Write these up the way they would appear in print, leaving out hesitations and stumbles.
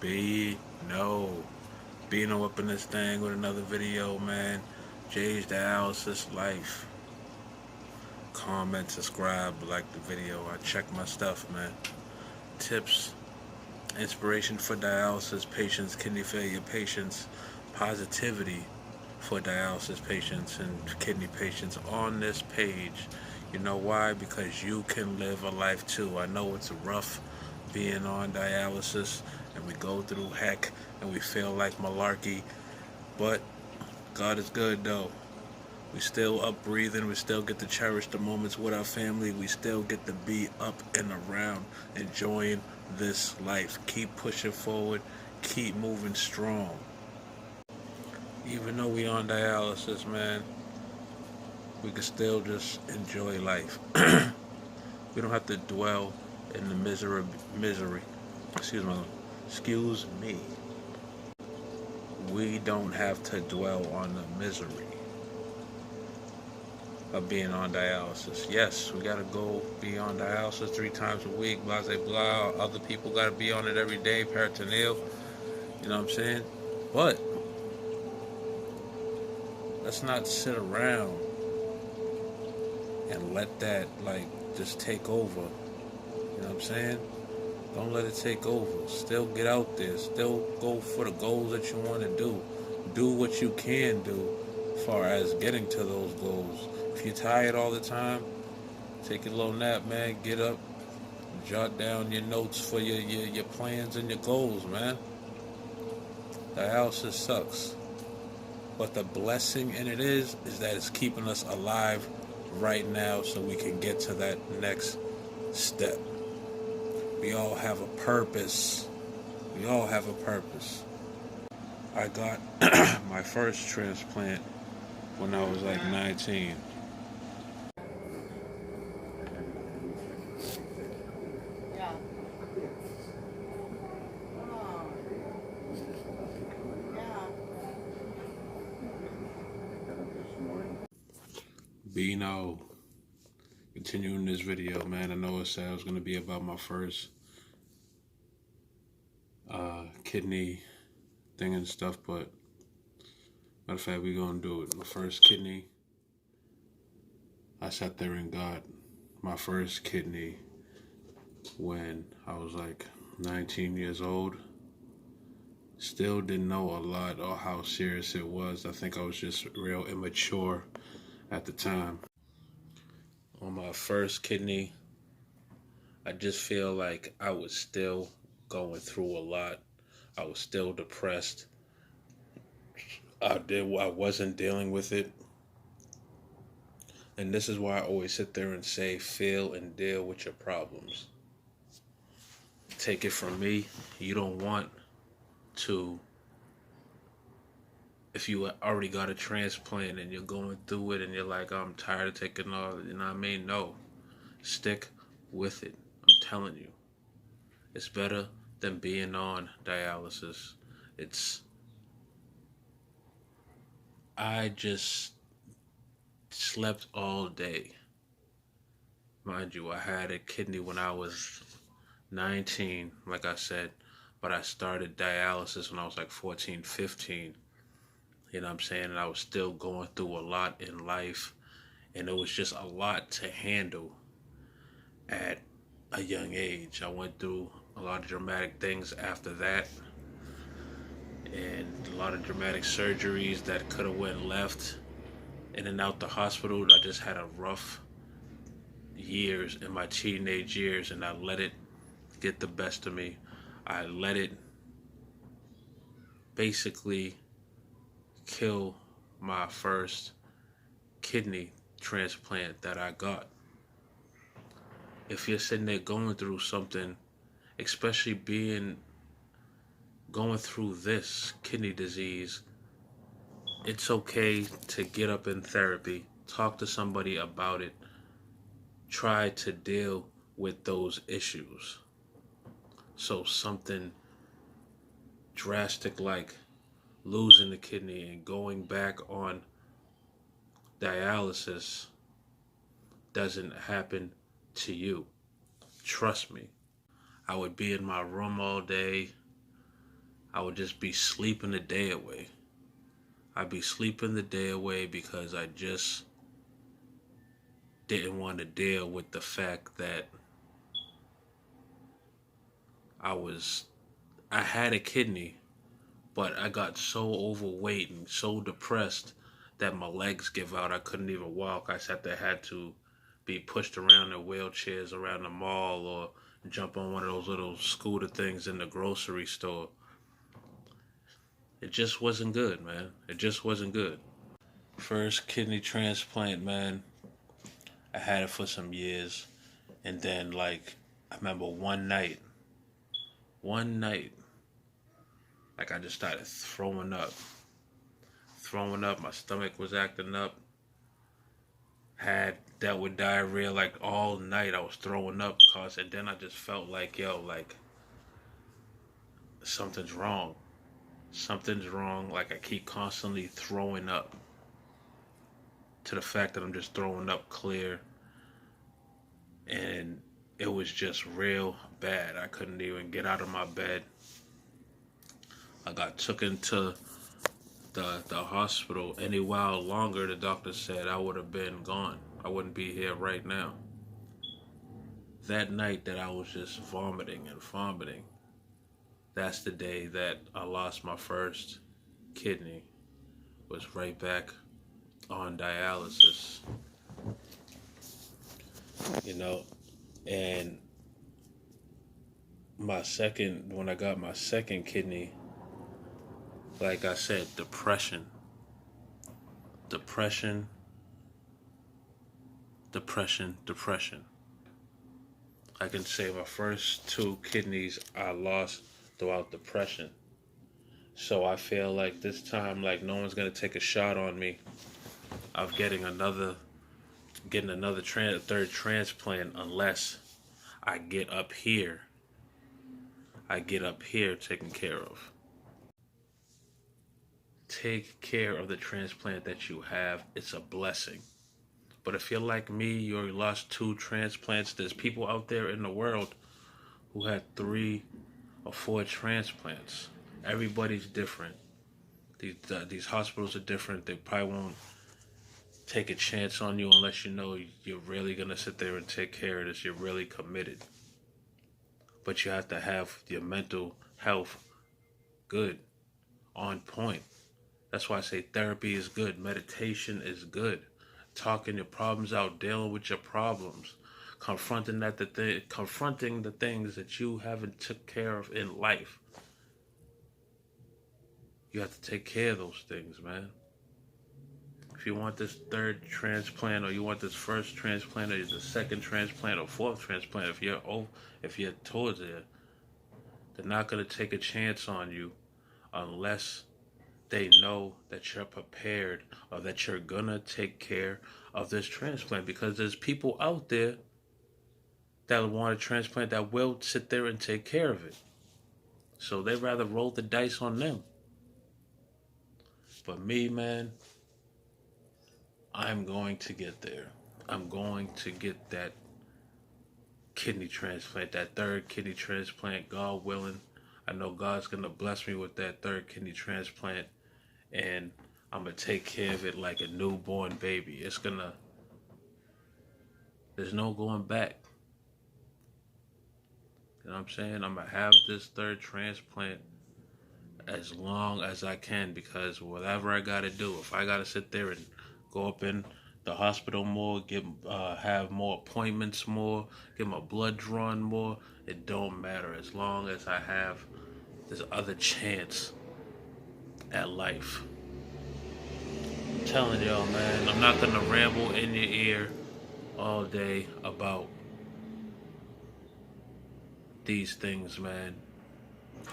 No. Beano up in this thing with another video, man. Jay's Dialysis Life. Comment, subscribe, like the video. I check my stuff, man. Tips, inspiration for dialysis patients, kidney failure patients, positivity for dialysis patients and kidney patients on this page. You know why? Because you can live a life too. I know it's rough being on dialysis and we go through heck and we feel like malarkey, but God is good though. We still up breathing. We still get to cherish the moments with our family. We still get to be up and around, enjoying this life. Keep pushing forward. Keep moving strong. Even though we on dialysis, man, we can still just enjoy life. We don't have to dwell in the misery. Excuse me. Excuse me. We don't have to dwell on the misery of being on dialysis. Yes, we gotta go be on dialysis 3 times a week, blah blah blah. Other people gotta be on it every day, peritoneal. You know what I'm saying? But let's not sit around and let that like just take over. You know what I'm saying? Don't let it take over. Still get out there. Still go for the goals that you want to do. Do what you can do as far as getting to those goals. If you're tired all the time, take a little nap, man. Get up, jot down your notes for your plans and your goals, man. Dialysis sucks. But the blessing in it is that it's keeping us alive right now so we can get to that next step. We all have a purpose. We all have a purpose. I got my first transplant when I was like 19. Yeah. Oh, yeah. Bino, continuing this video, man. I know it said it was going to be about my first kidney thing and stuff, but matter of fact, we're going to do it. My first kidney, I sat there and got my first kidney when I was like 19 years old. Still didn't know a lot or how serious it was. I think I was just real immature at the time. On my first kidney, I just feel like I was still going through a lot. I was still depressed. I wasn't dealing with it. And this is why I always sit there and say, feel and deal with your problems. Take it from me, you don't want to, if you already got a transplant and you're going through it and you're like, I'm tired of taking all, you know what I mean? No, stick with it. I'm telling you, it's better than being on dialysis. I just slept all day. Mind you, I had a kidney when I was 19, like I said, but I started dialysis when I was like 14, 15. You know what I'm saying? And I was still going through a lot in life, and it was just a lot to handle at a young age. I went through a lot of dramatic things after that, and a lot of dramatic surgeries that could have went left, in and out the hospital. I just had a rough years in my teenage years, and I let it get the best of me. I let it basically kill my first kidney transplant that I got. If you're sitting there going through something, especially going through this kidney disease, it's okay to get up in therapy, talk to somebody about it, try to deal with those issues. So something drastic like losing the kidney and going back on dialysis doesn't happen to you. Trust me. I would be in my room all day, I would just be sleeping the day away. I'd be sleeping the day away because I just didn't want to deal with the fact that I was I had a kidney, but I got so overweight and so depressed that my legs give out. I couldn't even walk. Had to be pushed around in wheelchairs around the mall or jump on one of those little scooter things in the grocery store. It just wasn't good, man. It just wasn't good. First kidney transplant, man. I had it for some years. And then, like, I remember one night, like, I just started throwing up. My stomach was acting up. Had dealt with diarrhea like all night. I was throwing up because, and then I just felt like, yo, like, something's wrong. Something's wrong. Like, I keep constantly throwing up to the fact that I'm just throwing up clear. And it was just real bad. I couldn't even get out of my bed. I got took into the hospital. Any while longer, the doctor said I would have been gone. I wouldn't be here right now. That night that I was just vomiting and vomiting, that's the day that I lost my first kidney. Was right back on dialysis, you know. And when I got my second kidney, like I said, depression, depression, depression, depression. I can say my first two kidneys I lost throughout depression. So I feel like this time, like no one's gonna take a shot on me of getting another third transplant unless I get up here. I get up here taken care of. Take care of the transplant that you have. It's a blessing. But if you're like me, you lost two transplants. There's people out there in the world who had 3 or 4 transplants. Everybody's different. These hospitals are different. They probably won't take a chance on you unless you know you're really going to sit there and take care of this. You're really committed. But you have to have your mental health good, on point. That's why I say therapy is good. Meditation is good. Talking your problems out, dealing with your problems, confronting the things that you haven't took care of in life. You have to take care of those things, man. If you want this third transplant, or you want this first transplant, or the second transplant, or fourth transplant, if you're towards it, they're not gonna take a chance on you unless they know that you're prepared or that you're gonna take care of this transplant. Because there's people out there that want a transplant that will sit there and take care of it. So they'd rather roll the dice on them. But me, man, I'm going to get there. I'm going to get that kidney transplant, that third kidney transplant, God willing. I know God's going to bless me with that third kidney transplant, and I'm going to take care of it like a newborn baby. There's no going back. You know what I'm saying? I'm going to have this third transplant as long as I can, because whatever I got to do, if I got to sit there and go up in the hospital more, have more appointments more, get my blood drawn more, it don't matter as long as I have this other chance at life. I'm telling y'all, man, I'm not gonna ramble in your ear all day about these things, man.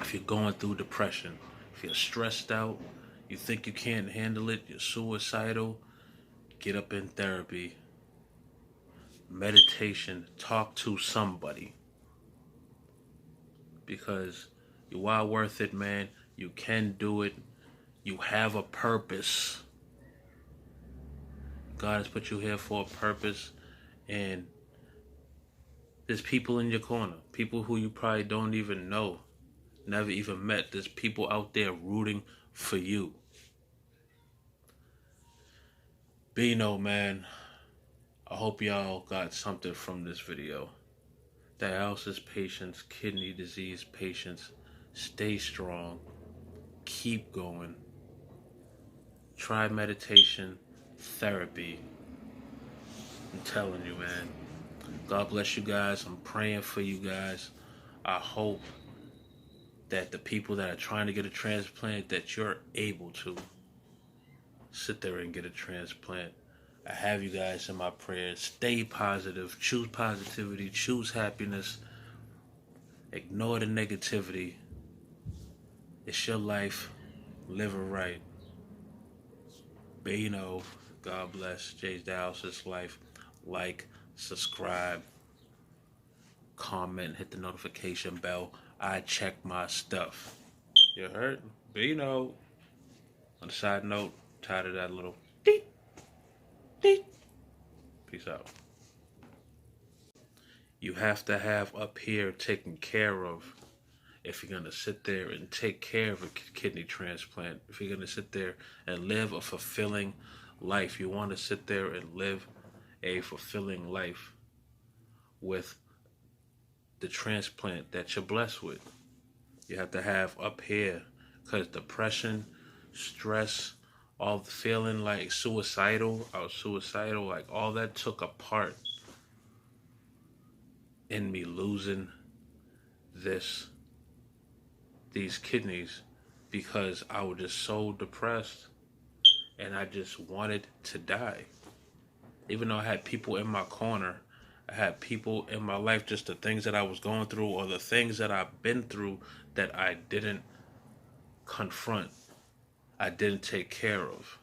If you're going through depression, if you're stressed out, you think you can't handle it, you're suicidal, get up in therapy, meditation, talk to somebody. Because you are worth it, man. You can do it. You have a purpose. God has put you here for a purpose. And there's people in your corner, people who you probably don't even know, never even met. There's people out there rooting for you. Bino, man, I hope y'all got something from this video. Dialysis patients, kidney disease patients, stay strong, keep going. Try meditation, therapy. I'm telling you, man. God bless you guys. I'm praying for you guys. I hope that the people that are trying to get a transplant, that you're able to sit there and get a transplant. I have you guys in my prayers. Stay positive. Choose positivity. Choose happiness. Ignore the negativity. It's your life. Live it right. Bino, God bless. Jay's Dialysis Life. Like, subscribe, comment, hit the notification bell. I check my stuff. You heard? Bino. On a side note, tired of that little deep, deep. Peace out. You have to have up here taken care of if you're going to sit there and take care of a kidney transplant. If you're going to sit there and live a fulfilling life, you want to sit there and live a fulfilling life with the transplant that you're blessed with. You have to have up here, because depression, stress, all the feeling like suicidal, like all that took a part in me losing these kidneys, because I was just so depressed and I just wanted to die. Even though I had people in my corner, I had people in my life, just the things that I was going through or the things that I've been through that I didn't confront, I didn't take care of.